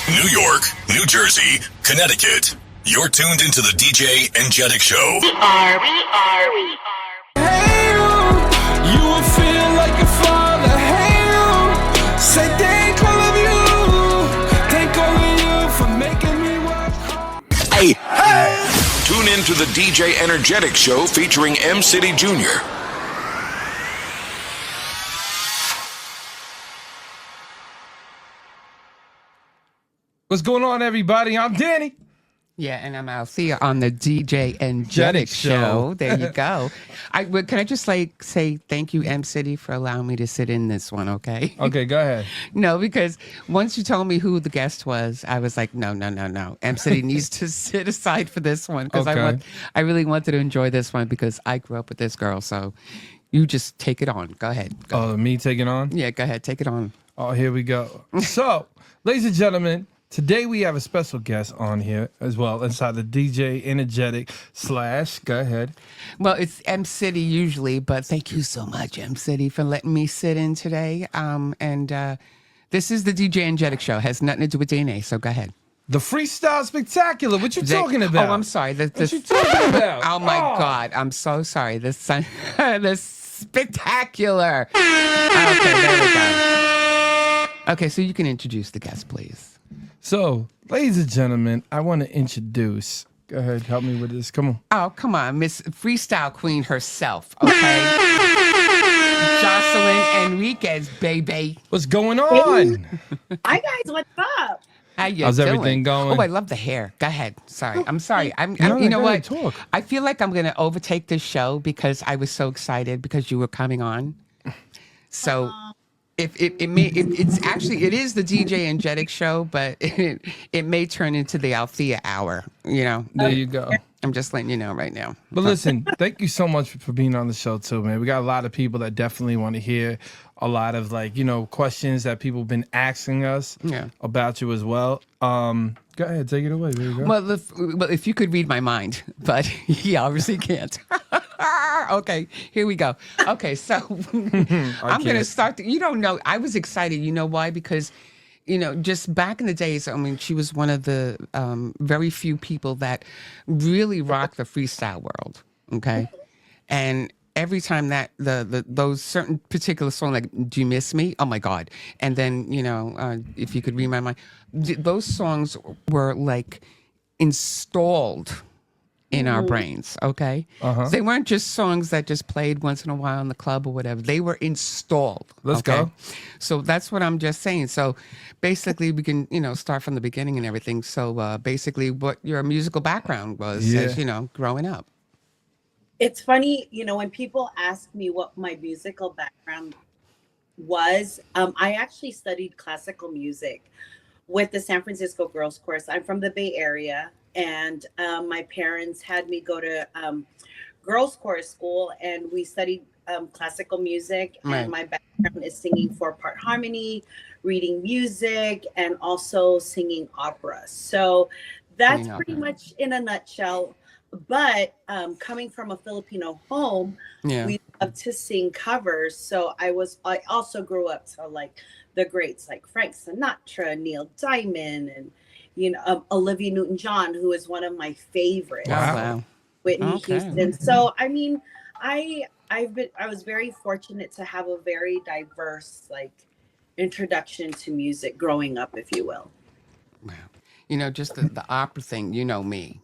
New York, New Jersey, Connecticut. You're tuned into the DJ Enjetic Show. We are. Hey, you will feel like your father. Hey, say thank all of you for making me work hard. Hey. Tune in to the DJ Enjetic Show featuring M City Jr. What's going on, everybody? I'm Danny. Yeah, and I'm Althea on the DJ Enjetic Show. There you go. Can I just say thank you, M City, for allowing me to sit in this one, okay? Okay, go ahead. No, because once you told me who the guest was, I was like, no. M City needs to sit aside for this one because Okay. I really wanted to enjoy this one because I grew up with this girl. So you just take it on. Go ahead. Oh, me taking on? Yeah, go ahead. Take it on. Oh, here we go. So, ladies and gentlemen, today we have a special guest on here as well inside the DJ Enjetic / go ahead. Well, it's M City usually, but thank you so much, M City, for letting me sit in today. This is the DJ Enjetic Show. Has nothing to do with DNA, so go ahead. The Freestyle Spectacular. What you talking about? Oh, I'm sorry. What you talking about? Oh my God, I'm so sorry. The Spectacular. Okay, there we go. Okay, so you can introduce the guest, please. So, ladies and gentlemen, I want to introduce. Go ahead, help me with this. Come on. Oh, come on, Miss Freestyle Queen herself, okay? Jocelyn Enriquez, baby. What's going on? Hi guys, what's up? How you How's doing? everything going? Oh, I love the hair. Go ahead. Sorry. I'm sorry. No, you know go ahead, what? talk. I feel like I'm going to overtake this show because I was so excited because you were coming on. So it is the DJ Enjetic Show, but it may turn into the Althea Hour, you know. There you go. I'm just letting you know right now. But listen, thank you so much for being on the show too, man. We got a lot of people that definitely want to hear a lot of questions that people have been asking us about you as well. Go ahead, take it away. There you go. Well, if you could read my mind, but he obviously can't. Okay, here we go. Okay, so I'm going to start. You don't know. I was excited. You know why? Because, just back in the days, I mean, she was one of the very few people that really rocked the freestyle world. Okay, and every time that those certain particular songs, like "Do You Miss Me?" Oh my God! And then if you could read my mind, those songs were like installed in our brains. Okay, They weren't just songs that just played once in a while in the club or whatever. They were installed. Let's go. So that's what I'm just saying. So basically, we can start from the beginning and everything. So basically, what your musical background was, as growing up. It's funny, when people ask me what my musical background was, I actually studied classical music with the San Francisco Girls Course. I'm from the Bay Area, and my parents had me go to girls' chorus school, and we studied classical music. Right. And my background is singing 4-part harmony, reading music, and also singing opera. So that's pretty much in a nutshell. But coming from a Filipino home, we love to sing covers. So I also grew up to like the greats like Frank Sinatra, Neil Diamond, and Olivia Newton-John, who is one of my favorites. Wow. Whitney Houston. So I mean, I was very fortunate to have a very diverse introduction to music growing up, if you will. Wow. Just the opera thing. You know me.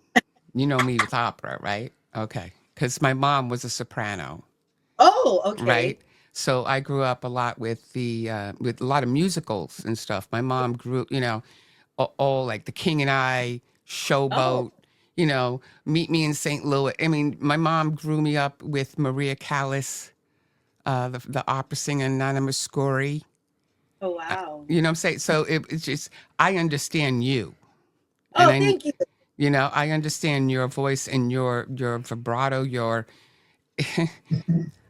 You know me with opera, right? Okay. Because my mom was a soprano. Oh, okay. Right? So I grew up a lot with with a lot of musicals and stuff. My mom grew, all like The King and I, Showboat, Meet Me in St. Louis. I mean, my mom grew me up with Maria Callas, the opera singer, Nana Muscuri. Oh, wow. You know what I'm saying? So it's just, I understand you. Oh, thank you. I understand your voice and your vibrato,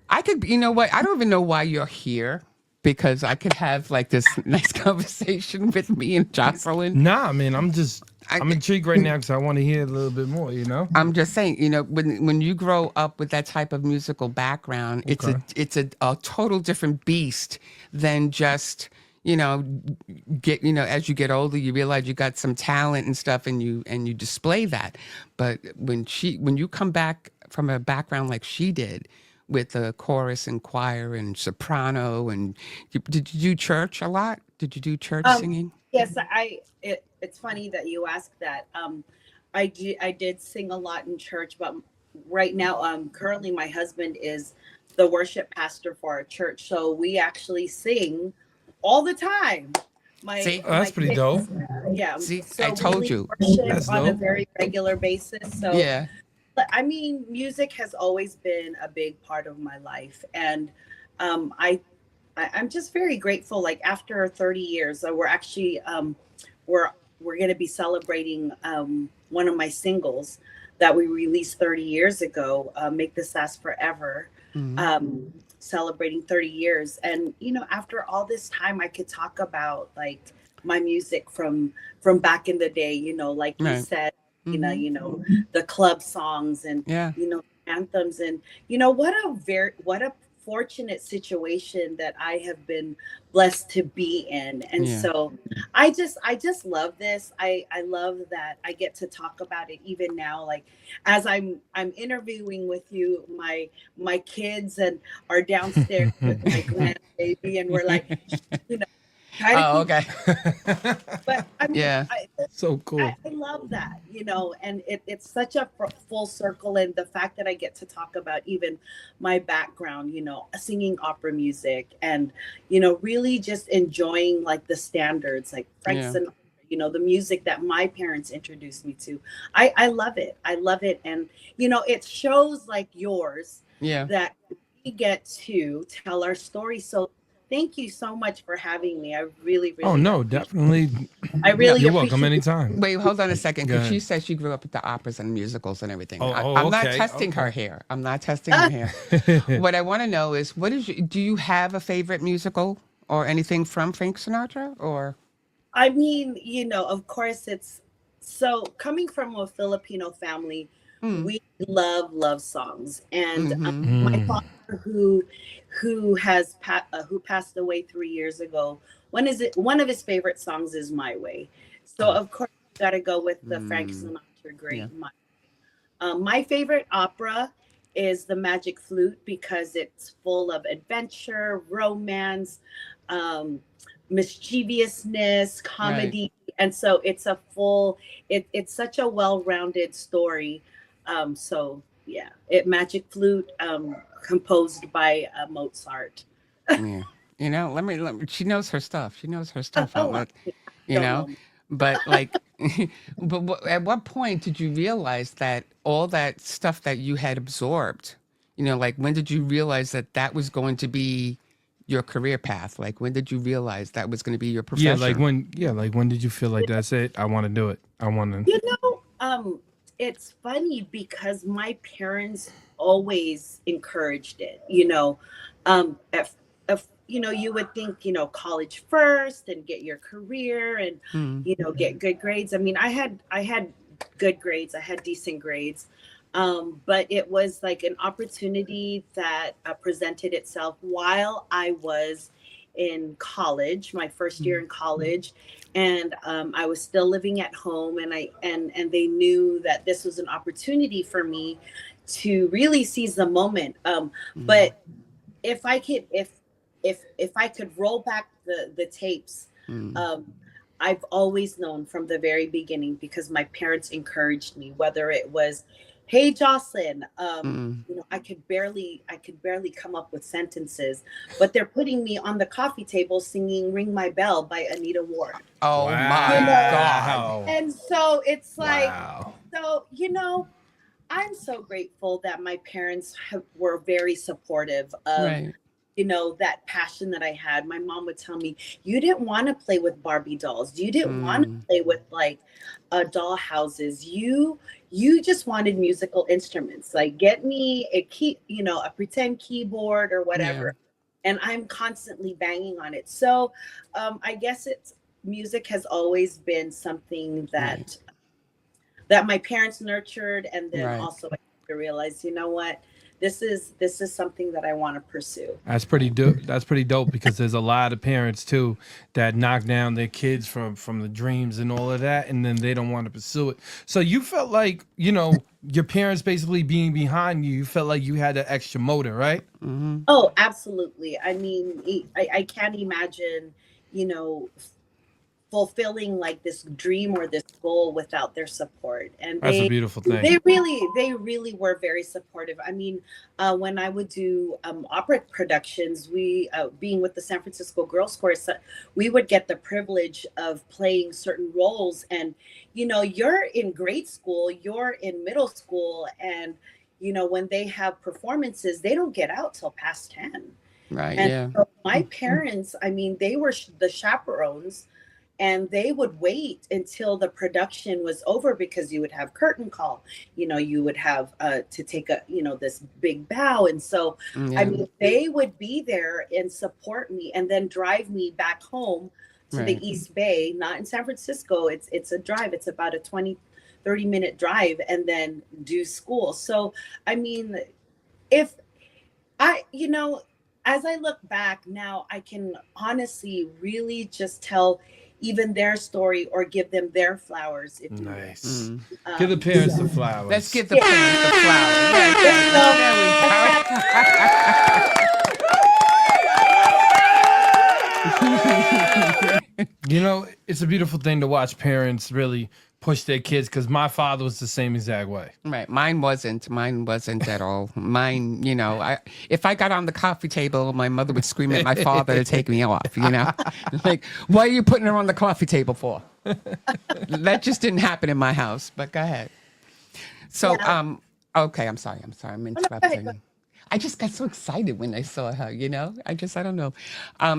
I could, what? I don't even know why you're here, because I could have this nice conversation with me and Jocelyn. Nah, man, I'm intrigued right now because I want to hear a little bit more, I'm just saying, when you grow up with that type of musical background, it's a total different beast than just, you know, as you get older, you realize you got some talent and stuff, and you display that. But when you come back from a background like she did, with the chorus and choir and soprano, and did you do church a lot? Did you do church singing? Yes, it's funny that you asked that. I did sing a lot in church, but right now, currently my husband is the worship pastor for our church, so we actually sing all the time. That's pretty dope. Yeah. See, so I told you. Worship on a very regular basis. So yeah. I mean, music has always been a big part of my life, and I'm just very grateful. Like after 30 years, we're actually we're going to be celebrating one of my singles that we released 30 years ago, "Make This Last Forever." Celebrating 30 years, and after all this time, I could talk about like my music from back in the day. Like you said, the club songs and anthems, and what a fortunate situation that I have been blessed to be in. And so I just love this. I love that I get to talk about it even now. Like as I'm interviewing with you, my kids and are downstairs with my grandbaby, and we're like, okay. But I mean, so cool. I love that, and it's such a full circle. And the fact that I get to talk about even my background, singing opera music, and, really just enjoying like the standards, like Frank Sinatra, the music that my parents introduced me to. I love it. I love it. And, it shows like yours that we get to tell our story. So thank you so much for having me. I really Oh no, definitely. I really You're welcome anytime. Wait, hold on a second, because she said she grew up at the operas and musicals and everything. I'm not testing her here. I'm not testing her here. What I want to know is, do you have a favorite musical or anything from Frank Sinatra? Or I mean, of course, it's so coming from a Filipino family, we love songs, and my father, who passed away 3 years ago, one of his favorite songs is "My Way." So of course, you got to go with the Frank Sinatra great "My Way." My favorite opera is The Magic Flute, because it's full of adventure, romance, mischievousness, comedy, and so it's it's such a well-rounded story. So yeah, Magic Flute, composed by Mozart. let me. She knows her stuff. She knows her stuff. But like, at what point did you realize that all that stuff that you had absorbed, like when did you realize that was going to be your career path? Like when did you realize that was going to be your profession? Like when did you feel like that's it? I want to do it. I want to. It's funny because my parents always encouraged it. You would think, college first and get your career and, get good grades. I mean, I had good grades. I had decent grades. But it was like an opportunity that presented itself while I was in college, my first year in college. And I was still living at home, and they knew that this was an opportunity for me to really seize the moment. But if I could roll back the tapes, I've always known from the very beginning, because my parents encouraged me, whether it was, "Hey, Jocelyn, I could barely come up with sentences, but they're putting me on the coffee table singing 'Ring My Bell' by Anita Ward." Oh my God! And so it's like, I'm so grateful that my parents were very supportive of, that passion that I had. My mom would tell me, "You didn't want to play with Barbie dolls. You didn't want to play with like doll houses. You just wanted musical instruments. Like get me a pretend keyboard or whatever." And I'm constantly banging on it. So I guess music has always been something that my parents nurtured. And then also I realized, this is something that I want to pursue. That's pretty dope. That's pretty dope because there's a lot of parents too that knock down their kids from the dreams and all of that, and then they don't want to pursue it. So you felt like, your parents basically being behind you, you felt like you had an extra motor, right? Mm-hmm. Oh, absolutely. I mean, I can't imagine, fulfilling like this dream or this goal without their support. And that's a beautiful thing. They really were very supportive. I mean, when I would do opera productions, we being with the San Francisco Girls Chorus, we would get the privilege of playing certain roles. And you're in grade school, you're in middle school, and when they have performances, they don't get out till past 10. Right. And so my parents, I mean, they were the chaperones. And they would wait until the production was over because you would have curtain call, you would have to take this big bow. And so, I mean, they would be there and support me and then drive me back home to the East Bay, not in San Francisco. It's a drive. It's about a 30-minute drive, and then do school. So, I mean, if I, as I look back now, I can honestly really just tell even their story or give them their flowers. If nice. Give the parents the flowers. Let's give the parents the flowers. There we go. It's a beautiful thing to watch parents really push their kids, because my father was the same exact way. Right. Mine wasn't at all. Mine, if I got on the coffee table, my mother would scream at my father to take me off, Like, why are you putting her on the coffee table for? That just didn't happen in my house, but go ahead. So, okay, I'm sorry. I'm interrupting. I just got so excited when I saw her, I don't know.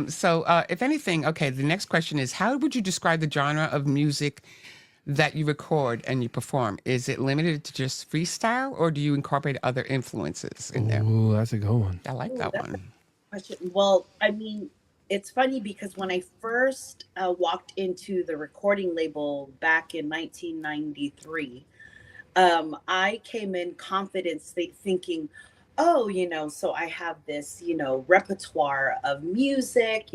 So if anything, okay, the next question is, how would you describe the genre of music that you record and you perform? Is it limited to just freestyle, or do you incorporate other influences in there? Ooh, that's a good one. I like that one. Question. Well, I mean, it's funny because when I first walked into the recording label back in 1993, I came in confident thinking, so I have this, repertoire of music,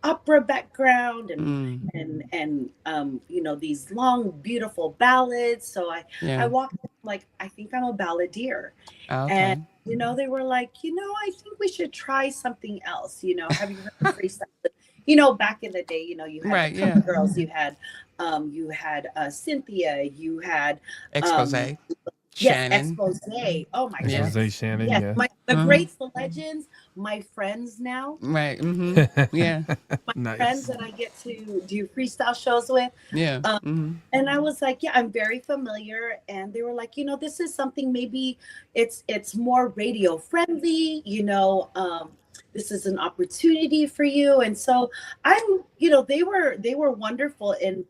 opera background and these long, beautiful ballads. So I walked in like, I think I'm a balladeer. Okay. And, they were like, I think we should try something else. Have you heard of freestyle? Back in the day, you had the girls, you had Cynthia, you had Expose. Yes, Expose. Oh my goodness. Expose Shannon, yes. The greats, the legends, my friends now. Right. Mm-hmm. Yeah. My friends that I get to do freestyle shows with. Yeah. And I was like, I'm very familiar. And they were like, this is something, maybe it's more radio friendly, this is an opportunity for you. And so they were wonderful in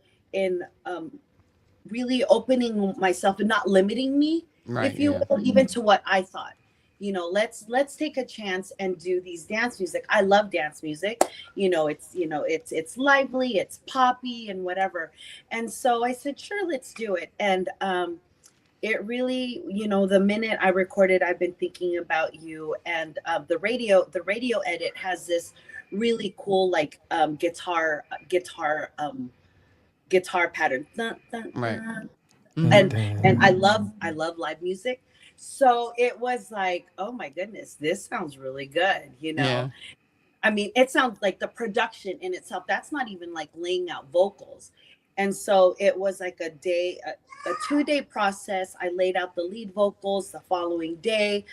really opening myself and not limiting me, if you will, even to what I thought. Let's take a chance and do these dance music. I love dance music. It's lively, it's poppy and whatever. And so I said, sure, let's do it. And it really, the minute I recorded, I've been thinking about you. And the radio edit has this really cool like guitar pattern. Dun, dun, right. Dun. And I love live music. So it was like, oh my goodness, this sounds really good. Yeah. I mean, it sounds like the production in itself, that's not even like laying out vocals. And so it was like a 2-day process. I laid out the lead vocals. The following day,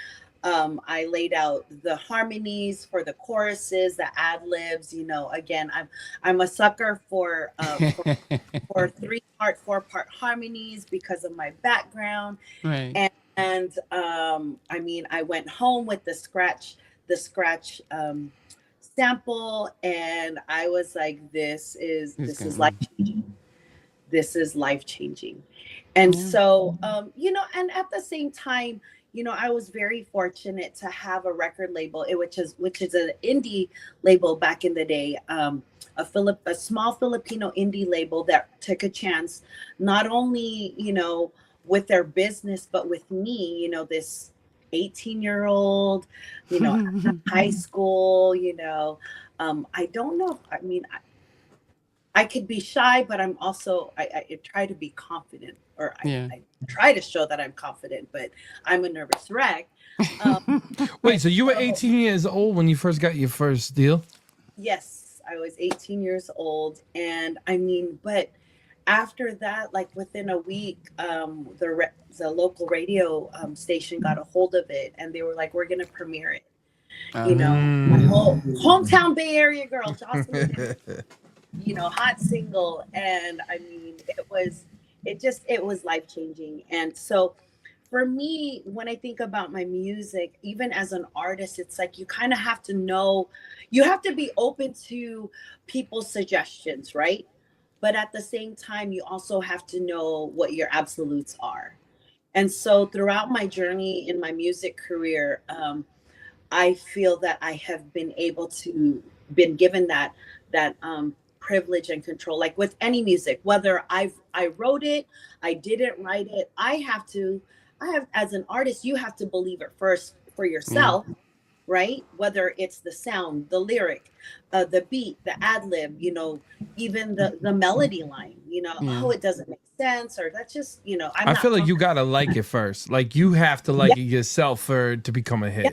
I laid out the harmonies for the choruses, the ad libs. Again, I'm a sucker for 3-part, 4-part harmonies because of my background. Right. And I mean, I went home with the scratch sample, and I was like, this is life changing. This is life changing. And so, and at the same time, I was very fortunate to have a record label, which is an indie label back in the day, a small Filipino indie label that took a chance, not only, with their business, but with me, this 18-year-old, high school, I don't know. I mean, I could be shy, but I'm also, I try to be confident, or I try to show that I'm confident, but I'm a nervous wreck. Wait, so you were 18 years old when you first got your first deal? Yes, I was 18 years old. And I mean, but after that, like within a week, the local radio station got a hold of it, and they were like, we're going to premiere it. My whole hometown Bay Area girl, Jocelyn, hot single. And I mean, it was life-changing. And so for me, when I think about my music, even as an artist, it's like you kind of have to know, you have to be open to people's suggestions, right? But at the same time, you also have to know what your absolutes are. And so throughout my journey in my music career, I feel that I have been given that privilege and control. Like with any music, whether I wrote it, I didn't write it, as an artist, you have to believe it first for yourself, right? Whether it's the sound, the lyric, the beat, the ad lib, even the melody line, oh, it doesn't make sense, or that's just, I feel like you gotta like it first. Like you have to like it yourself to become a hit. Yeah,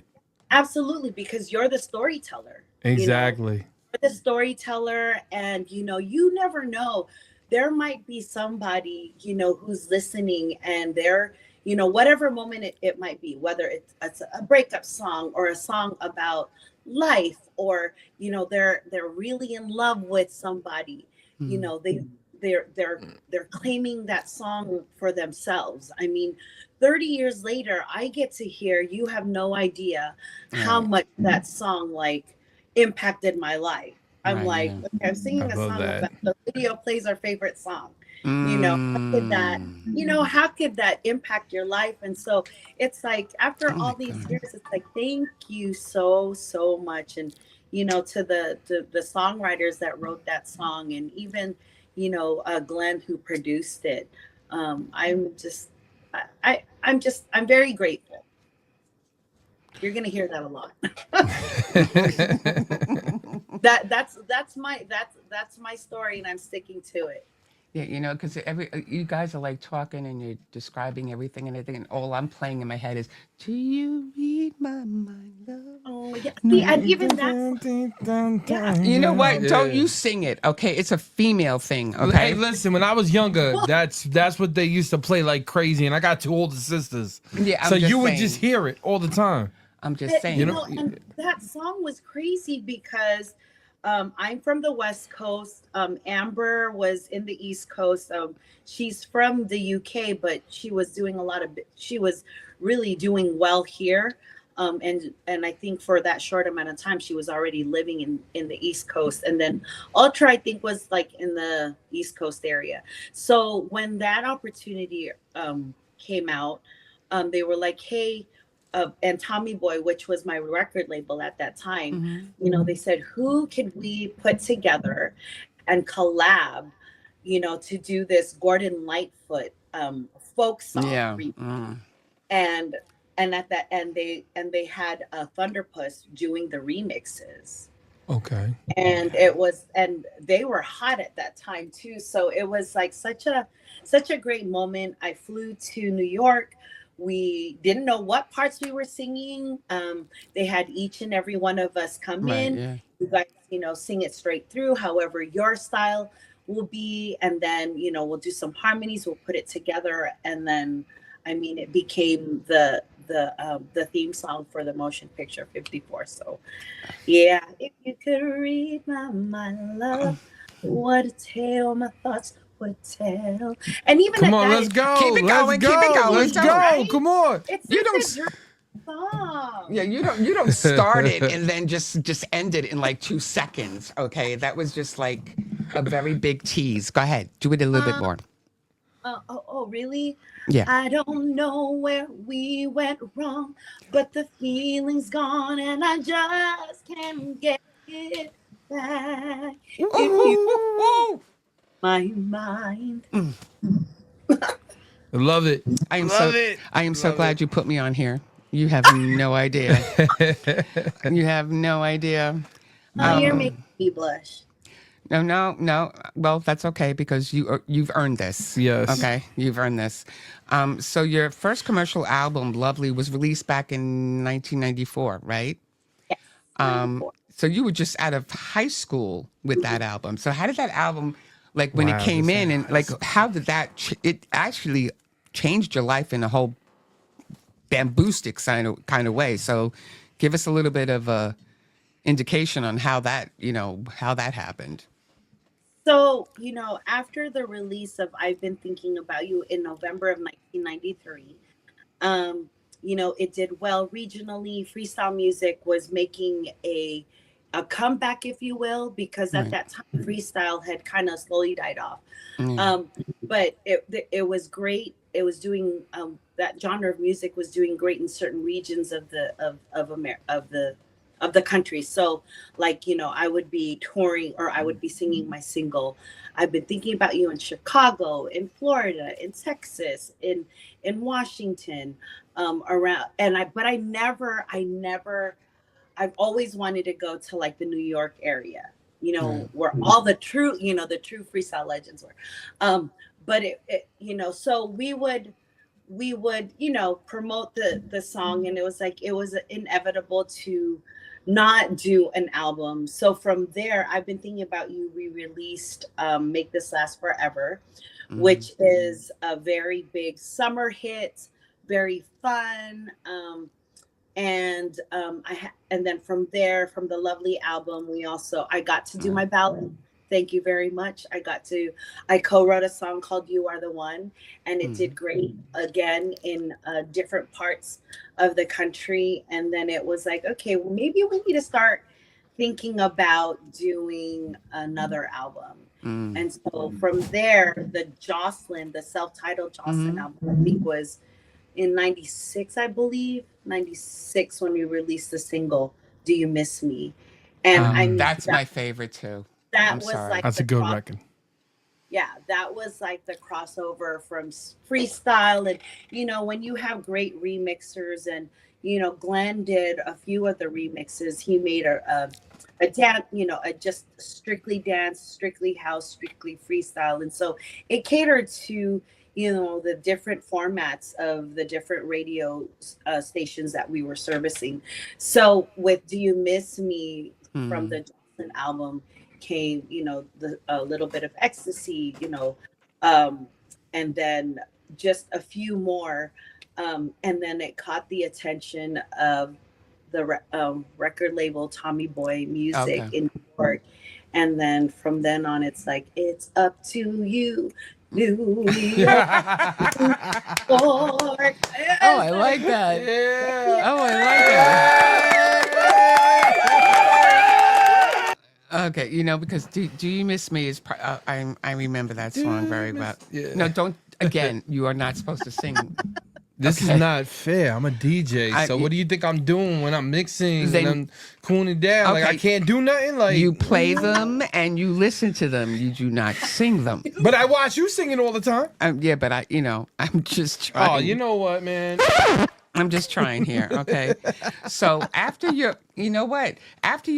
absolutely, because you're the storyteller. Exactly. You're the storyteller, and you never know. There might be somebody, who's listening, and they're, whatever moment it might be, whether it's a breakup song or a song about life, or, they're really in love with somebody, they're claiming that song for themselves. I mean, 30 years later, I get to hear, you have no idea how much that song impacted my life. I'm okay, I'm singing a song about the video plays our favorite song. How could that impact your life? And so it's like, after all these years, it's like, thank you so much. And to the songwriters that wrote that song, and even Glenn, who produced it. I'm very grateful. You're gonna hear that a lot. that's my story, and I'm sticking to it. Yeah, because you guys are like talking and you're describing everything and everything, and all I'm playing in my head is, "Do you read my mind, love?" Oh yeah, see, and even that. You know what? Yeah. Don't you sing it, okay? It's a female thing, okay? Hey, listen, when I was younger, that's what they used to play like crazy, and I got two older sisters. Yeah, so you would just hear it all the time. I'm just saying. And that song was crazy because I'm from the West Coast. Amber was in the East Coast. She's from the UK, but she was really doing well here. And I think for that short amount of time, she was already living in the East Coast. And then Ultra, I think, was like in the East Coast area. So when that opportunity came out, they were like, hey, and Tommy Boy, which was my record label at that time, they said, who could we put together and collab, to do this Gordon Lightfoot folk song. Yeah. And at that, and they had Thunderpuss doing the remixes. Okay. And they were hot at that time too. So it was like such a great moment. I flew to New York. We didn't know what parts we were singing. They had each and every one of us come in. Yeah. You guys, sing it straight through, however your style will be. And then, we'll do some harmonies. We'll put it together. And then, it became the theme song for the motion picture 54. So, yeah. If you could read my mind, love, what a tale my thoughts would tell. And even come on, let's go. Keep it going. Keep it going. Let's go. Right? Come on. You don't song. Yeah, you don't start it and then just end it in like 2 seconds. Okay, that was just like a very big tease. Go ahead, do it a little bit more. Oh, really? Yeah. I don't know where we went wrong, but the feeling's gone and I just can't get it back. My mind. I love it. I am so glad you put me on here. You have no idea. You have no idea. Oh, you're making me blush. No. Well, that's okay because you've earned this. Yes. Okay, you've earned this. So your first commercial album, "Lovely," was released back in 1994, right? Yes. 94. So you were just out of high school with that album. So how did that album, like when it Wow, came this in, and like how did that? It actually changed your life in a whole bamboostic kind of way. So give us a little bit of a indication on how that happened. So, after the release of I've Been Thinking About You in November of 1993, it did well regionally. Freestyle music was making a comeback, if you will, because at that time freestyle had kind of slowly died off. But it was great. It was doing that genre of music was doing great in certain regions of the country. So I would be touring, or I would be singing my single I've Been Thinking About You in Chicago, in Florida, in Texas, in Washington, around. But I've always wanted to go to like the New York area, where all the true freestyle legends were. But so we would promote the song, and it was inevitable to not do an album. So from there, I've Been Thinking About You, we released Make This Last Forever, which is a very big summer hit, very fun. And then from there, from the Lovely album, I got to do my ballad. Thank you very much. I co-wrote a song called You Are the One, and it did great again in different parts of the country. And then it was like, okay, well, maybe we need to start thinking about doing another album. And so from there, the self-titled Jocelyn album, I think was in 96, I believe, 96 when we released the single, Do You Miss Me? And that's my favorite too. That's a good record. Yeah, that was like the crossover from freestyle. And, when you have great remixers, and, Glenn did a few of the remixes. He made a dance, a just strictly dance, strictly house, strictly freestyle. And so it catered to, the different formats of the different radio stations that we were servicing. So with Do You Miss Me from the Jocelyn album came, the Little Bit of Ecstasy, and then just a few more. And then it caught the attention of the record label Tommy Boy Music in New York. And then from then on, it's like, it's up to you, New York. Oh, I like that. Yeah. Oh, I like that. Okay, because Do You Miss Me is I remember that song very well. Yeah. No, don't, again, you are not supposed to sing. This is not fair. I'm a DJ. So what do you think I'm doing when I'm mixing and I'm cooling it down? Okay. Like I can't do nothing. Like you play them and you listen to them. You do not sing them. But I watch you singing all the time. Yeah, but I'm just trying. Oh, you know what, man? I'm just trying here, okay? So after your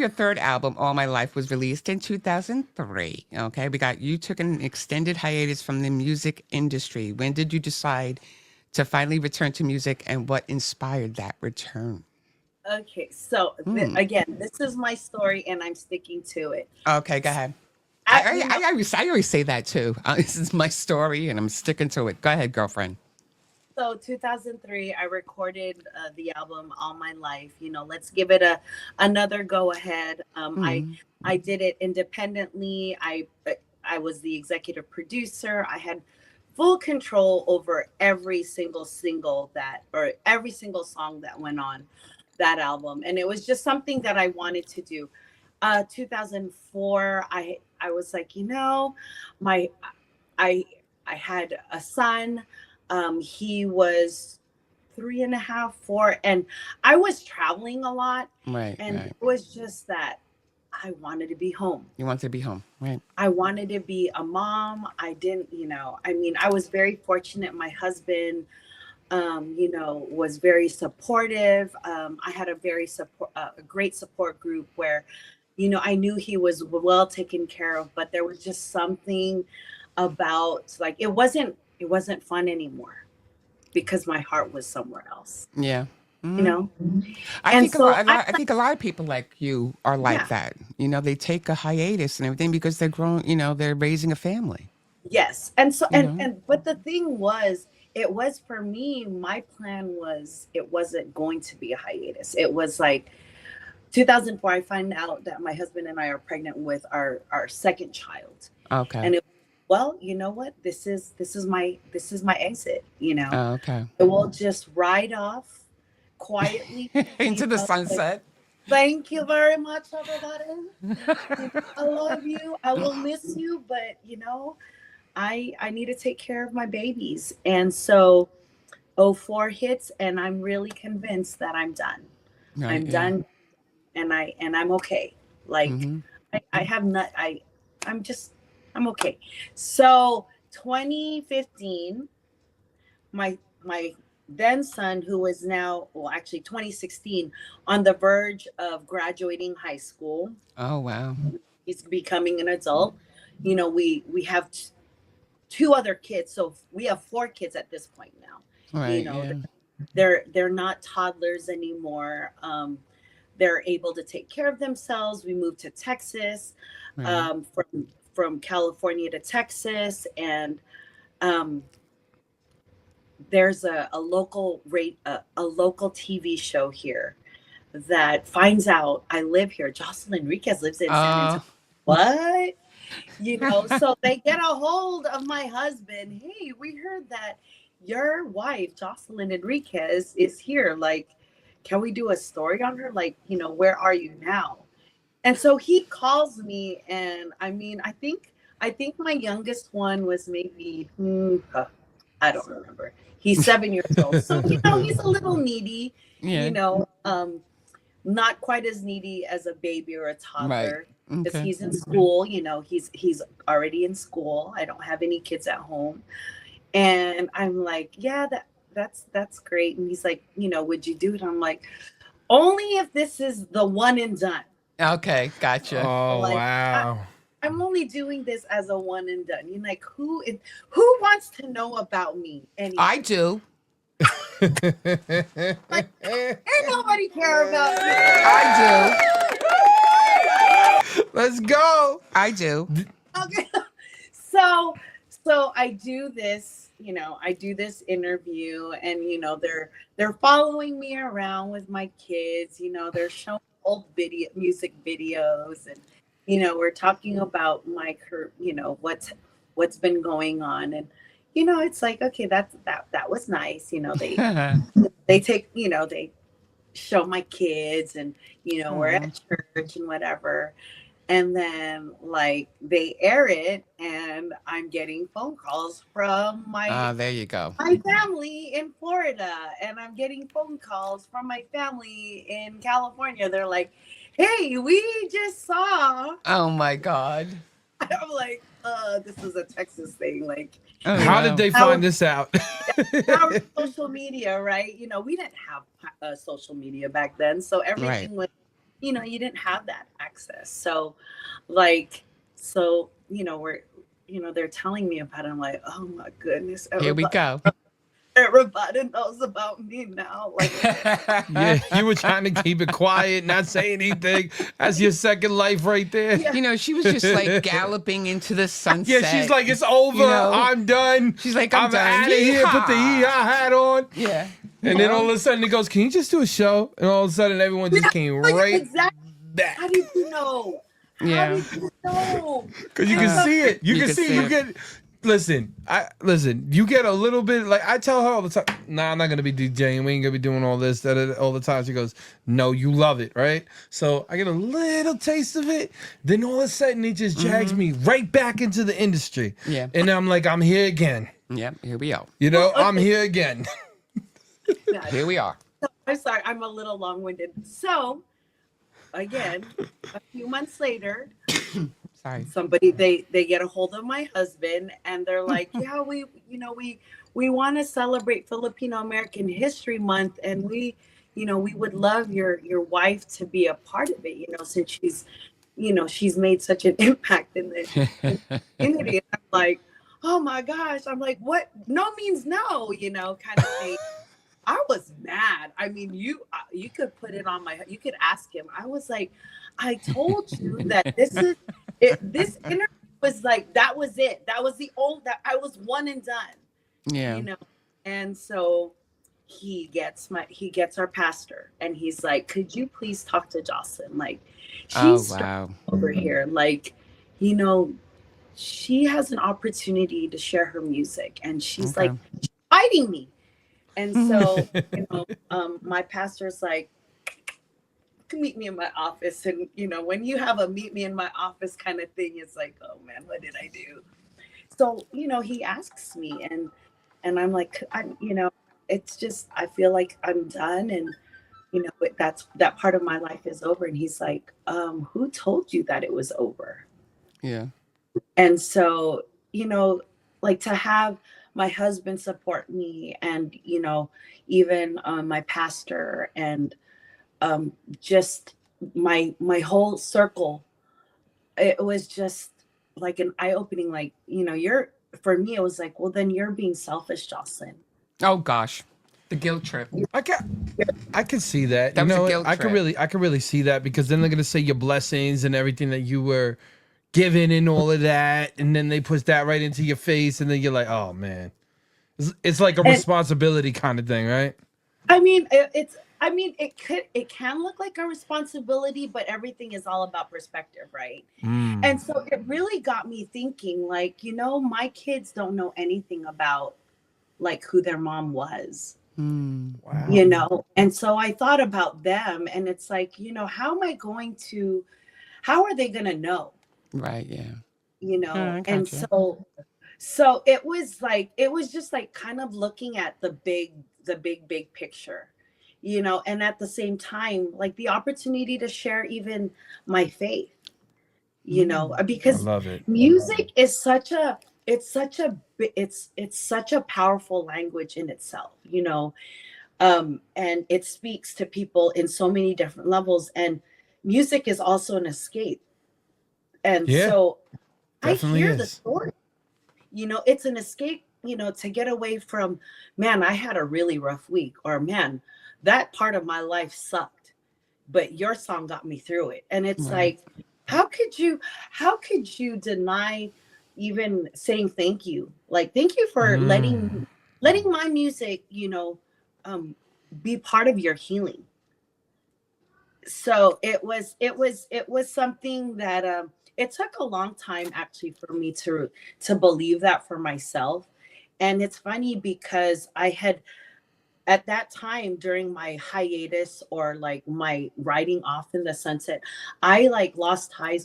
third album, All My Life, was released in 2003, okay? You took an extended hiatus from the music industry. When did you decide to finally return to music, and what inspired that return? Okay, so again, this is my story, and I'm sticking to it. Okay, go ahead. I always say that too. This is my story, and I'm sticking to it. Go ahead, girlfriend. So 2003, I recorded the album All My Life. Let's give it another go ahead. I did it independently. I was the executive producer. I had full control over every single song that went on that album. And it was just something that I wanted to do. 2004, I was like, I had a son. He was 3.5, 4, and I was traveling a lot. Right. It was just that I wanted to be home. You wanted to be home, right? I wanted to be a mom. I didn't, I was very fortunate. My husband was very supportive. I had a a great support group where, I knew he was well taken care of, but there was just something about, like, it wasn't fun anymore because my heart was somewhere else. Yeah. And so I think a lot of people like you are like that. They take a hiatus and everything because they're grown. They're raising a family. Yes, and so but the thing was, it was, for me, my plan was, it wasn't going to be a hiatus. It was like 2004. I find out that my husband and I are pregnant with our second child. Okay. And well, you know what? This is my exit. Oh, okay. It will just ride off quietly into the sunset. Thank you very much, everybody. I love you. I will miss you, but I need to take care of my babies. And so 04 hits, and I'm really convinced that I'm done. Right, I'm done, and I'm okay. Like, I have not, I'm okay. So 2015, my then son, who is now, well, actually 2016, on the verge of graduating high school. Oh, wow. He's becoming an adult. We have two other kids, so we have 4 kids at this point now. Right, they're not toddlers anymore. They're able to take care of themselves. We moved to Texas, from California to Texas, and there's a local TV show here that finds out I live here. Jocelyn Enriquez lives in San Antonio. What? So they get a hold of my husband. Hey, we heard that your wife, Jocelyn Enriquez, is here. Like, can we do a story on her? Like, where are you now? And so he calls me, and I think my youngest one was maybe, I don't remember. He's 7 years old. So, he's a little needy, not quite as needy as a baby or a toddler. Right. Because he's in school, he's already in school. I don't have any kids at home. And I'm like, yeah, that's great. And he's like, would you do it? I'm like, only if this is the one and done. Okay, gotcha. Oh, wow. I'm only doing this as a one and done. You're like, who wants to know about me? Anyway? I do. Like, ain't nobody care about me. I do. Let's go. I do. Okay. So I do this, I do this interview, and they're following me around with my kids. They're showing old music videos, and we're talking about my what's been going on, and it's like, okay, that was nice. They take, they show my kids, and we're at church and whatever. And then, like, they air it, and I'm getting phone calls from there you go. My family in Florida, and I'm getting phone calls from my family in California. They're like, "Hey, we just saw." Oh my God! I'm like, this is a Texas thing. Like, how did they find this out? Social media, right? We didn't have social media back then, so everything was. You didn't have that access. So, we're, they're telling me about it. I'm like, oh my goodness. Here we go. Everybody knows about me now. Like, yeah, you were trying to keep it quiet, not say anything. That's your second life right there. Yeah. She was just like galloping into the sunset. Yeah, she's like, it's over. I'm done. She's like, I'm done. out of here. Put the hee-haw hat on. Yeah. And then all of a sudden it goes, can you just do a show? And all of a sudden everyone just came right back. How did you know? Yeah. How did you know? Because you can see it. You can see you get. Listen, you get a little bit, like, I tell her all the time, nah, I'm not going to be DJing. We ain't going to be doing all this, all the time. She goes, no, you love it, right? So I get a little taste of it. Then all of a sudden it just drags me right back into the industry. Yeah. And I'm like, I'm here again. Yeah, here we are. I'm here again. Here we are. I'm sorry, I'm a little long-winded. So, again, a few months later, Sorry. somebody they get a hold of my husband and they're like, yeah, we want to celebrate Filipino American History Month, and we would love your wife to be a part of it, since she's made such an impact in the community. And I'm like, oh my gosh. I'm like, what? No means no, kind of thing. I was mad. I mean, you could put it on you could ask him. I was like, I told you that this interview was like, that was it. That was that I was one and done. Yeah. And so he gets our pastor and he's like, could you please talk to Jocelyn? Like, she's over here. Like, she has an opportunity to share her music and she's like fighting me. And so, my pastor's like, you can meet me in my office. And, when you have a meet me in my office kind of thing, it's like, oh man, what did I do? So, he asks me and I'm like, it's just, I feel like I'm done. And, that part of my life is over. And he's like, who told you that it was over? Yeah. And so, like to have my husband support me and, even my pastor and just my whole circle, it was just like an eye-opening, like, for me, it was like, well, then you're being selfish, Jocelyn. Oh gosh. The guilt trip. I can see that. That was a guilt trip. I could really see that, because then they're gonna say your blessings and everything that you were given and all of that, and then they push that right into your face, and then you're like, oh man, it's like a responsibility kind of thing, right? I mean, it can look like a responsibility, but everything is all about perspective, right? And so it really got me thinking, like, my kids don't know anything about like who their mom was. Wow. And so I thought about them, and it's like, how are they going to know? Right. Yeah. And so it was just like kind of looking at the big picture, and at the same time, like the opportunity to share even my faith, because I love it. Music is such a powerful language in itself, and it speaks to people in so many different levels, and music is also an escape. And so I hear the story, it's an escape, to get away from, man, I had a really rough week, or man, that part of my life sucked, but your song got me through it. And it's like, how could you deny even saying thank you? Like, thank you for letting my music, be part of your healing. So it was something that it took a long time actually for me to believe that for myself. And it's funny because I had, at that time during my hiatus, or like my riding off in the sunset, I like lost ties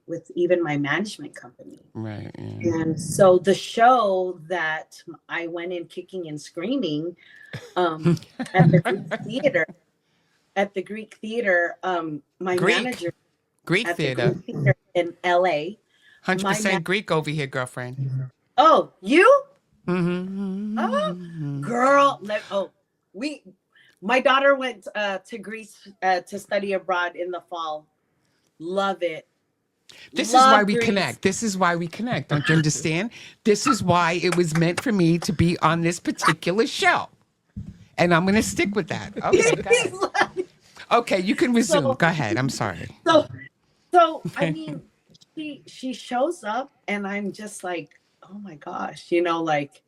with even my management company. Right. Yeah. And so the show that I went in kicking and screaming at the Greek Theater, my manager Greek Theater in LA. 100% Greek over here, girlfriend. Oh, you? Mm-hmm. Oh, girl. My daughter went to Greece to study abroad in the fall. Love it. This is why we connect. This is why we connect. Don't you understand? This is why it was meant for me to be on this particular show. And I'm going to stick with that. Okay, go ahead. Okay, you can resume. Go ahead. I'm sorry. So I mean, she shows up and I'm just like, oh my gosh, like,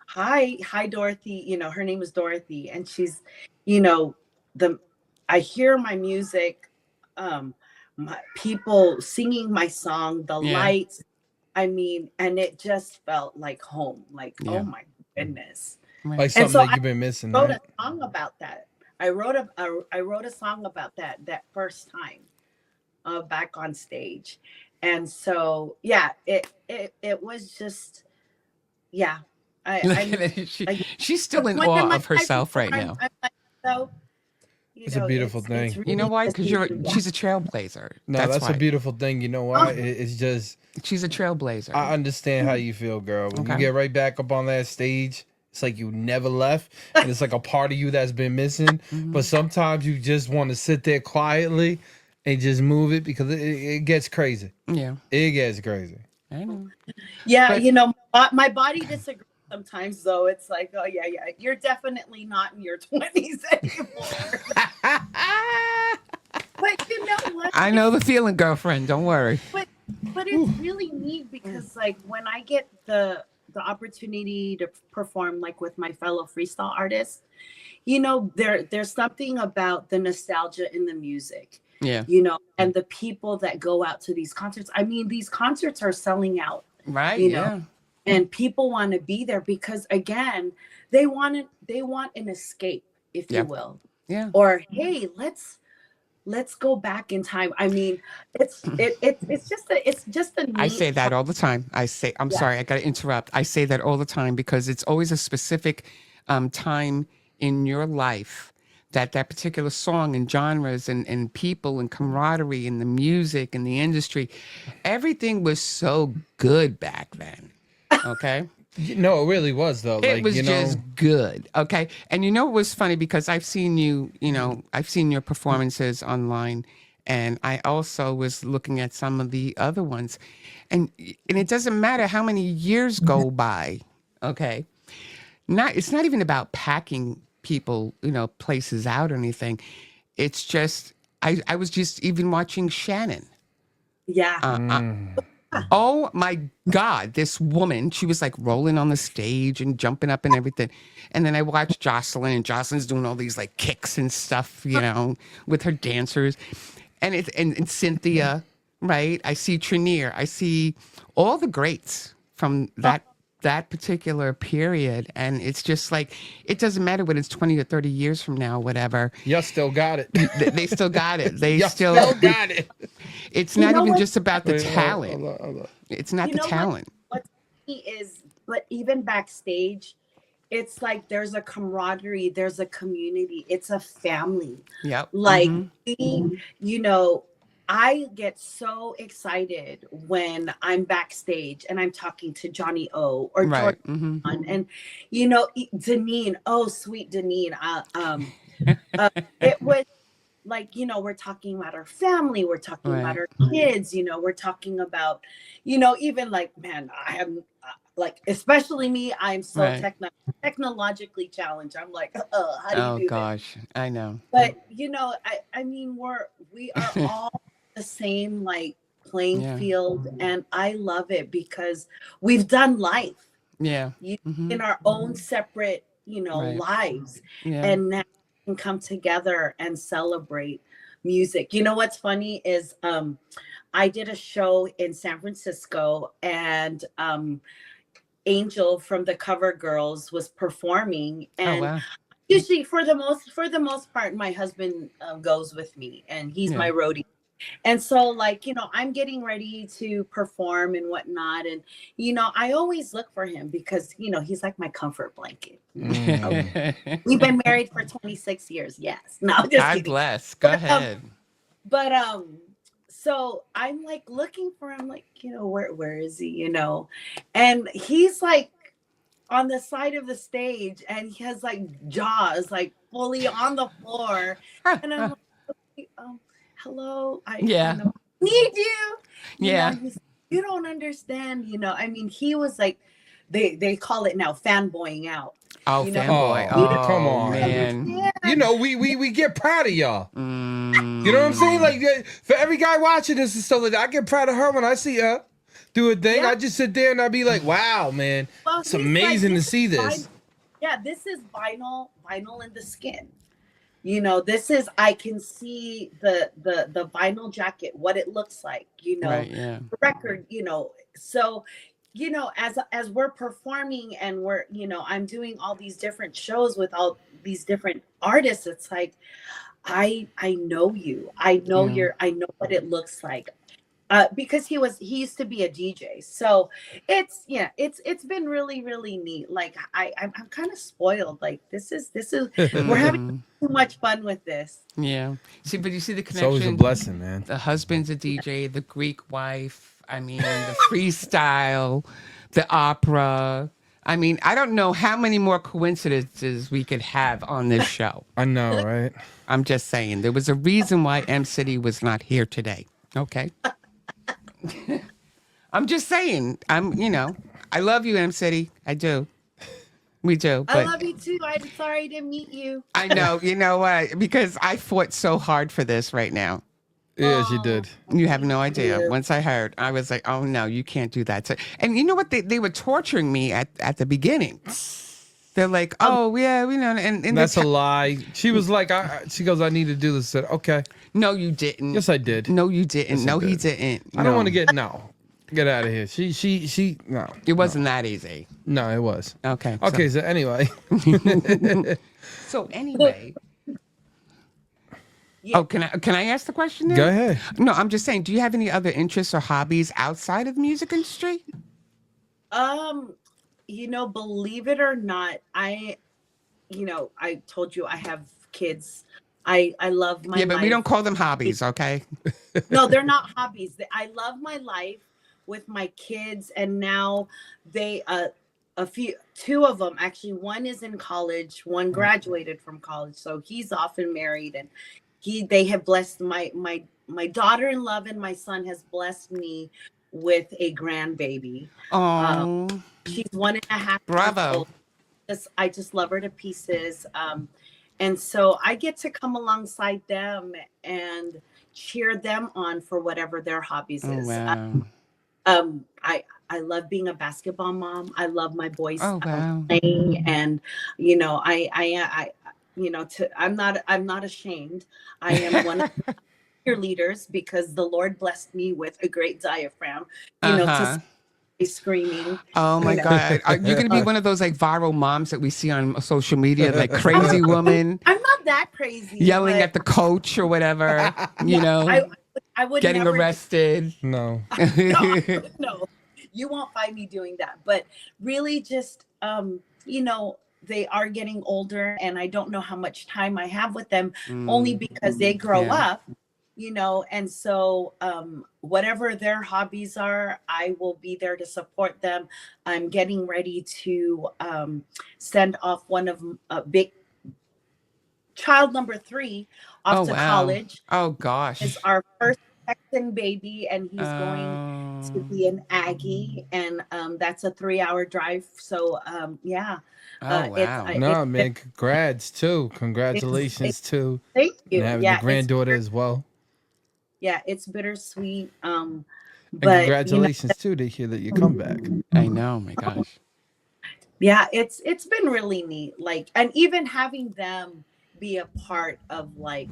hi Dorothy, her name is Dorothy, and she's, I hear my music, my people singing my song, the lights, I mean, and it just felt like home, like, oh my goodness. Like something that you've been missing. I wrote a song about that. I wrote a song about that first time back on stage. And so, it was just, she's still in awe of herself right now. So, It's a beautiful thing. Really, you know why? Because she's a trailblazer. No, that's a beautiful thing. You know why? It's just she's a trailblazer. I understand how you feel, girl. When you get right back up on that stage, it's like you never left, and it's like a part of you that's been missing. But sometimes you just want to sit there quietly and just move it because it gets crazy. Yeah, it gets crazy. I know. Yeah, but, my body disagrees sometimes. Though it's like, oh yeah, you're definitely not in your 20s anymore. But you know what? I know the feeling, girlfriend. Don't worry. But it's really neat because like when I get the opportunity to perform like with my fellow freestyle artists, there's something about the nostalgia in the music. Yeah. And the people that go out to these concerts. I mean, these concerts are selling out. Right. Yeah. And people want to be there because again, they want an escape, if you will. Yeah. Or hey, let's go back in time. I mean, it's just a neat I say that all the time. I'm sorry, I got to interrupt. I say that all the time because it's always a specific time in your life that particular song and genres and people and camaraderie and the music and the industry, everything was so good back then. Okay. No, it really was though. It was just good. Okay. And it was funny because I've seen I've seen your performances online, and I also was looking at some of the other ones, and it doesn't matter how many years go by. Okay. It's not even about packing people, places out or anything. It's just, I was just even watching Shannon. Yeah. Oh my God, this woman, she was like rolling on the stage and jumping up and everything. And then I watched Jocelyn, and Jocelyn's doing all these like kicks and stuff, with her dancers. And Cynthia, right? I see Trinier. I see all the greats from that particular period. And it's just like, it doesn't matter whether it's 20 or 30 years from now, whatever. You still got it. They still got it. They still got it. It's not even just about the talent. Hold on. It's not the talent. What is, but even backstage, it's like there's a camaraderie, there's a community, it's a family. Yep. Like, I get so excited when I'm backstage and I'm talking to Johnny O or Jordan and Deneen. Oh, sweet Deneen. It was like, we're talking about our family, we're talking about our kids, we're talking about, even like, man, I am like, especially me, I'm so technologically challenged. I'm like, how do you do gosh, this? I know. But I mean, we are all the same like playing field, and I love it because we've done life. Yeah. In our own separate, lives, and now we can come together and celebrate music. What's funny is I did a show in San Francisco, and Angel from the Cover Girls was performing, and usually for the most part my husband goes with me, and he's my roadie. And so like, I'm getting ready to perform and whatnot, and I always look for him because he's like my comfort blanket. We've been married for 26 years. Yes. No, just God kidding. Bless. Go ahead. So I'm like looking for him, like, where is he, and he's like on the side of the stage, and he has like jaws like fully on the floor. And I'm like, hello, I need you. You don't understand, I mean, he was like, they call it now fanboying out. Oh, fanboy. Oh, come on, man. We get proud of y'all. You know what I'm saying? Like, for every guy watching this and stuff like that, I get proud of her when I see her do a thing. I just sit there and I be like, wow, man, it's amazing to see this. This is vinyl in the skin. This is, I can see the vinyl jacket, what it looks like, the record, so, as we're performing and we're, I'm doing all these different shows with all these different artists, it's like, I know you, I know I know what it looks like. because he used to be a DJ. So it's been really, really neat. Like I'm kind of spoiled. Like this is we're having too much fun with this. Yeah. See, but you see the It's connection. always a blessing, man. The husband's a DJ, the Greek wife. I mean, the freestyle, the opera. I mean, I don't know how many more coincidences we could have on this show. I know, right? I'm just saying, there was a reason why M City was not here today. Okay. I'm just saying. I love you, M City. I do. We do. I love you too. I'm sorry to meet you. I know. You know what? Because I fought so hard for this right now. Yeah, she did. You have no idea. Once I heard, I was like, oh no, you can't do that. So, and you know what? They were torturing me at the beginning. They're like, oh yeah, we know. And that's a lie. She was like, she goes, I need to do this. I said, okay. No, you didn't. Yes, I did. No, you didn't. Yes, no, he he didn't. I don't want to get Get out of here. She no. It wasn't that easy. No, it was. Okay. Okay, so anyway. So anyway. Yeah. Oh, can I ask the question now? Go ahead. No, I'm just saying, do you have any other interests or hobbies outside of the music industry? Believe it or not, I told you I have kids. I love my life. But we don't call them hobbies, okay? No, they're not hobbies. I love my life with my kids, and now they two of them actually. One is in college, one graduated from college, so he's off and married, and they have blessed my daughter-in-law, and my son has blessed me with a grandbaby. Oh, she's 1.5. Bravo! I just love her to pieces. And so I get to come alongside them and cheer them on for whatever their hobbies is. Wow. I love being a basketball mom. I love my boys wow. playing, and I'm not ashamed. I am one of the cheerleaders because the Lord blessed me with a great diaphragm. To screaming. Oh my God. Are you going to be one of those like viral moms that we see on social media, like crazy woman? I'm not that crazy. Yelling at the coach or whatever, I would getting arrested. No. No, you won't find me doing that. But really just, they are getting older, and I don't know how much time I have with them, only because they grow up. And so whatever their hobbies are, I will be there to support them. I'm getting ready to send off one of big child number 3 off to college. Oh gosh. It's our first Texan baby, and he's going to be an Aggie, and that's a 3-hour drive. So yeah. Wow. Man, congrats too. Congratulations too. Thank you. And having a granddaughter as well. Yeah, it's bittersweet. But and congratulations too to hear that you come back. I know, my gosh. Yeah, it's been really neat. Like, and even having them be a part of, like,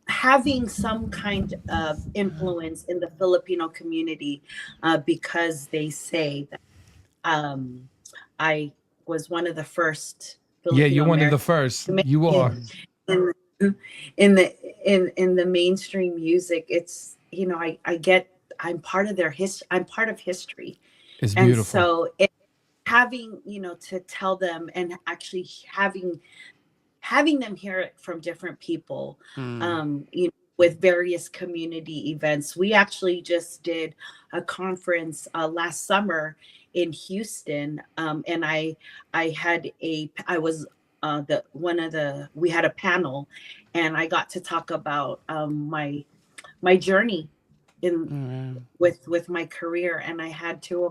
having some kind of influence in the Filipino community, because they say that I was one of the first. Filipino you're one of the first. You are in the mainstream music. It's I'm part of their history. I'm part of history. It's beautiful. And so having to tell them, and actually having them hear it from different people, with various community events. We actually just did a conference last summer in Houston, and we had a panel, and I got to talk about my journey with my career, and I had two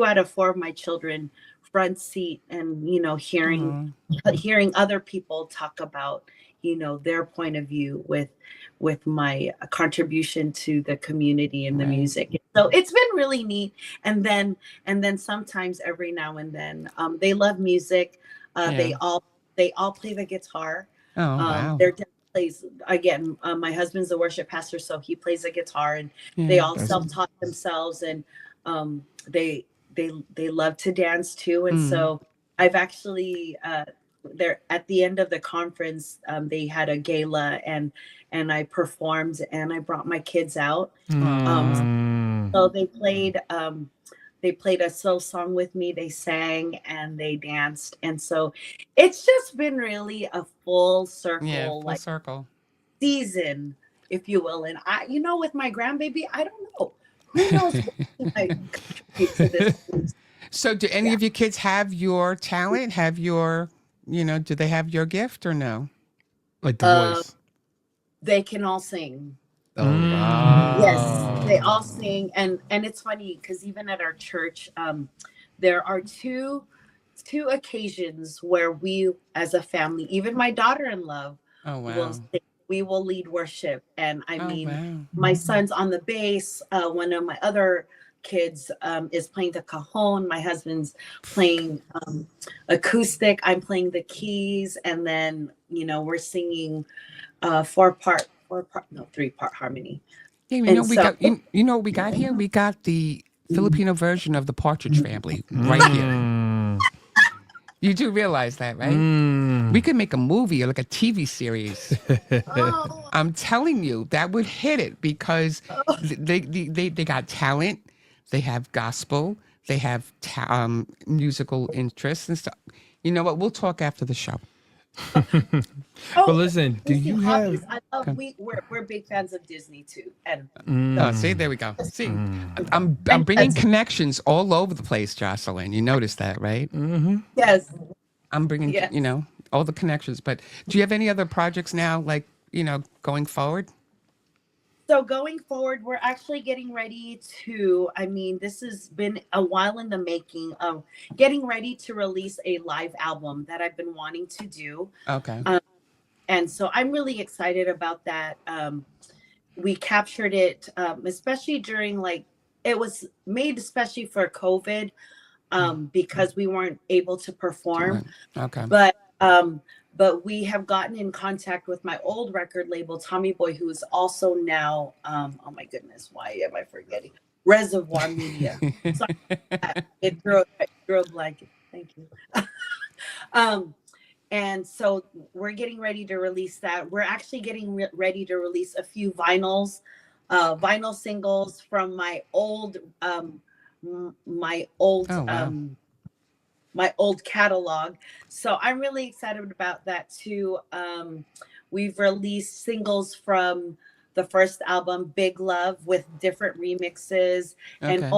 out of 4 of my children front seat, and hearing other people talk about their point of view with my contribution to the community and the music. So it's been really neat. And then sometimes every now and then they love music. They all play the guitar. Oh, wow. Their dad plays, again, my husband's a worship pastor, so he plays the guitar, and they all self-taught themselves, and they love to dance too. And so I've actually there at the end of the conference, they had a gala, and I performed, and I brought my kids out. So they played a slow song with me. They sang and they danced, and so it's just been really a full circle, circle season, if you will. And I, with my grandbaby, I don't know. Who knows what I contribute to this. So do any of your kids have your talent? Have your, do they have your gift or no? Like the voice? They can all sing. Oh, wow. Yes, they all sing. And it's funny because even at our church, there are two occasions where we, as a family, even my daughter-in-law, will sing. We will lead worship. And my son's on the bass. One of my other kids is playing the cajon. My husband's playing acoustic. I'm playing the keys. And then, we're singing 3-part harmony. Yeah, what we got here? We got the Filipino version of the Partridge Family right here. You do realize that, right? We could make a movie or like a TV series. I'm telling you, that would hit it because they got talent, they have gospel, they have musical interests and stuff. You know what? We'll talk after the show. But listen, do you have? I love. We're big fans of Disney too, and see, there we go. See, I'm bringing connections all over the place, Jocelyn. You noticed that, right? Mm-hmm. Yes, I'm bringing all the connections. But do you have any other projects now, like going forward? So going forward, we're actually getting ready to, this has been a while in the making of getting ready to release a live album that I've been wanting to do. Okay. And so I'm really excited about that. We captured it, especially during it was made especially for COVID because we weren't able to perform. Okay. But we have gotten in contact with my old record label, Tommy Boy, who is also now, oh my goodness, why am I forgetting? Reservoir Media. Sorry, it drew a blanket. Thank you. And so we're getting ready to release that. We're actually getting ready to release a few vinyl singles from my old my old catalog. So I'm really excited about that too. We've released singles from the first album, Big Love, with different remixes, and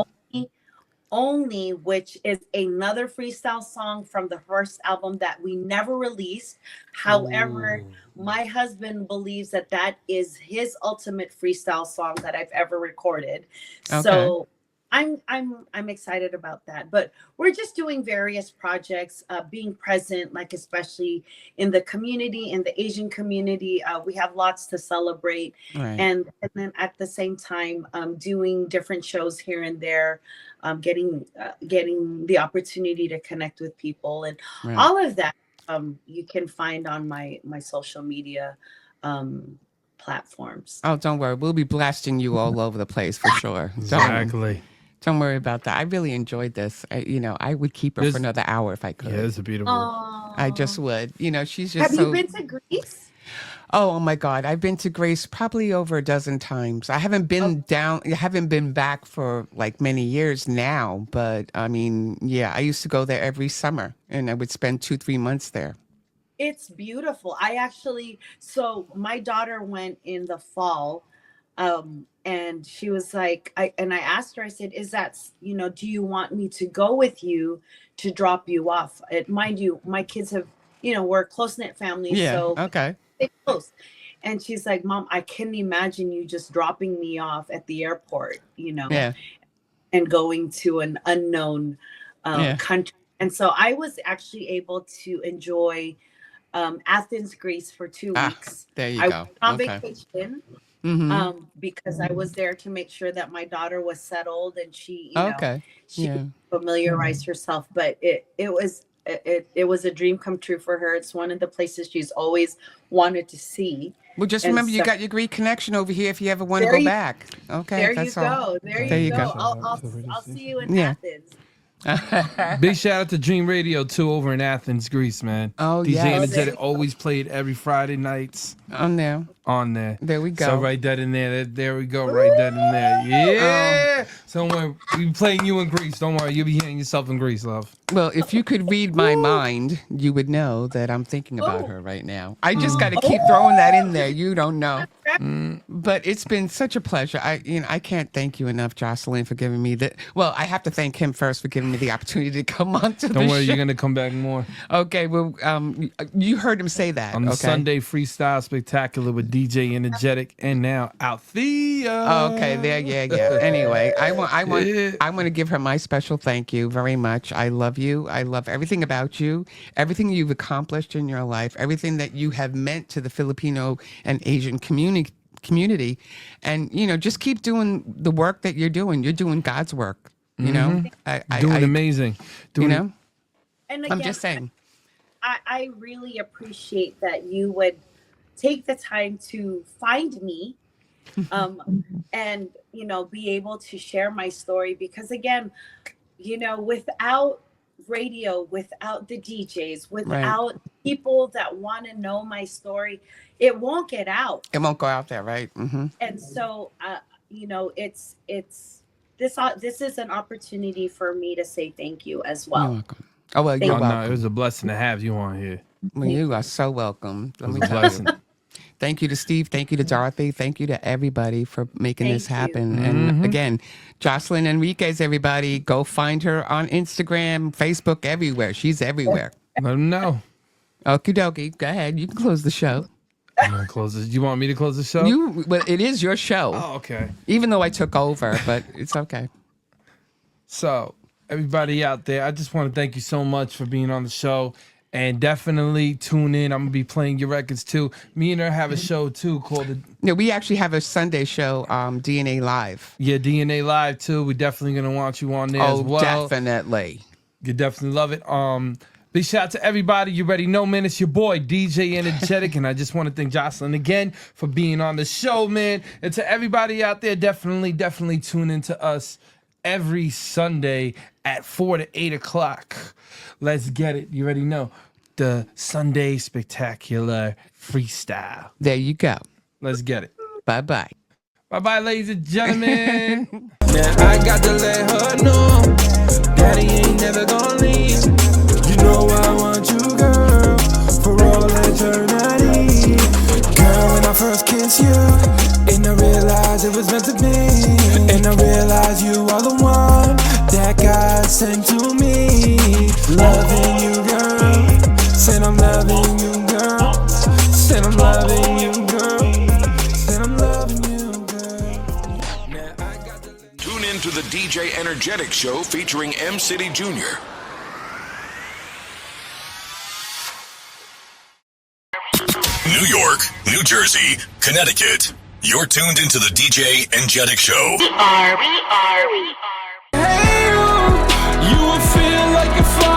only, which is another freestyle song from the first album that we never released. However, my husband believes that is his ultimate freestyle song that I've ever recorded. Okay. So I'm excited about that, but we're just doing various projects, being present, especially in the community, in the Asian community. We have lots to celebrate, right. and then at the same time, doing different shows here and there, getting the opportunity to connect with people, and right. all of that you can find on my social media platforms. Oh, don't worry, we'll be blasting you all over the place for sure. Exactly. Don't worry about that. I really enjoyed this. I would keep her for another hour if I could. Yeah, it's a beautiful. I just would. She's just Have you been to Greece? Oh my God. I've been to Greece probably over a dozen times. I haven't been I haven't been back for many years now. But I used to go there every summer and I would spend 2-3 months there. It's beautiful. So my daughter went in the fall. And she was like, I asked her, I said, is that, do you want me to go with you to drop you off? Mind you, my kids have, we're a close-knit family. Yeah, so okay. They're close. And she's like, Mom, I couldn't imagine you just dropping me off at the airport, yeah. and going to an unknown country. And so I was actually able to enjoy Athens, Greece for 2 weeks. There you go. I went on vacation. Mm-hmm. Because I was there to make sure that my daughter was settled and she familiarized herself. But it was a dream come true for her. It's one of the places she's always wanted to see. Well, just remember, you got your Greek connection over here if you ever want to go back. Okay, there you go. There you go. I'll see you in Athens. Big shout out to Dream Radio too over in Athens, Greece, man. Oh, DJ yes. Enjetic always played every Friday nights. On there. There we go. So write that in there. There we go. Write that in there. Yeah. So don't worry. We playing you in Greece. Don't worry. You'll be hearing yourself in Greece, love. Well, if you could read my mind, you would know that I'm thinking about her right now. I just got to keep throwing that in there. You don't know. But it's been such a pleasure. I can't thank you enough, Jocelyn, for giving me that. Well, I have to thank him first for giving me the opportunity to come on to the show. Don't worry, you're going to come back more. Okay, well, you heard him say that. On the Sunday Freestyle Spectacular with DJ Enjetic and now Althea. Okay, yeah. Anyway, I want to give her my special thank you very much. I love you. I love everything about you, everything you've accomplished in your life, everything that you have meant to the Filipino and Asian community. And, just keep doing the work that you're doing. You're doing God's work, you know? Doing amazing. And again, I'm just saying. I really appreciate that you would take the time to find me and, be able to share my story. Because again, without radio, without the DJs, without people that want to know my story, it won't get out. It won't go out there, right? Mm-hmm. And so, it's this is an opportunity for me to say thank you as well. You're welcome. Oh, well, you're welcome. No, it was a blessing to have you on here. Well, you are so welcome. Let me tell you. Thank you to Steve. Thank you to Dorothy. Thank you to everybody for making this happen. And again, Jocelyn Enriquez, everybody, go find her on Instagram, Facebook, everywhere. She's everywhere. Let them know. Okie dokie. Go ahead. You can close the show. I'm gonna close this. You want me to close the show? Well, it is your show. Oh, okay. Even though I took over, but it's okay. So, everybody out there, I just want to thank you so much for being on the show. And definitely tune in. I'm going to be playing your records too. Me and her have a show too called... we actually have a Sunday show, DNA Live. Yeah, DNA Live too. We're definitely going to want you on there as well. Definitely. You definitely love it. Big shout out to everybody. You already know, man. It's your boy, DJ Enjetic. And I just want to thank Jocelyn again for being on the show, man. And to everybody out there, definitely tune into us every Sunday at 4 to 8 o'clock. Let's get it. You already know. The Sunday Spectacular Freestyle. There you go. Let's get it. Bye-bye. Bye-bye, ladies and gentlemen. Now I got to let her know Daddy ain't never gonna leave. You know I want you, girl, for all eternity. Girl, when I first kissed you, and I realized it was meant to be, and I realized you are the one that God sent to me. Loving you, girl. Said I'm loving you, girl. Said I'm loving you, girl. Said I'm loving you, girl. Now I got to Tune in to the DJ Enjetic Show featuring M City Jr. New York, New Jersey, Connecticut. You're tuned into the DJ Enjetic Show. Hey, you will feel like a fire.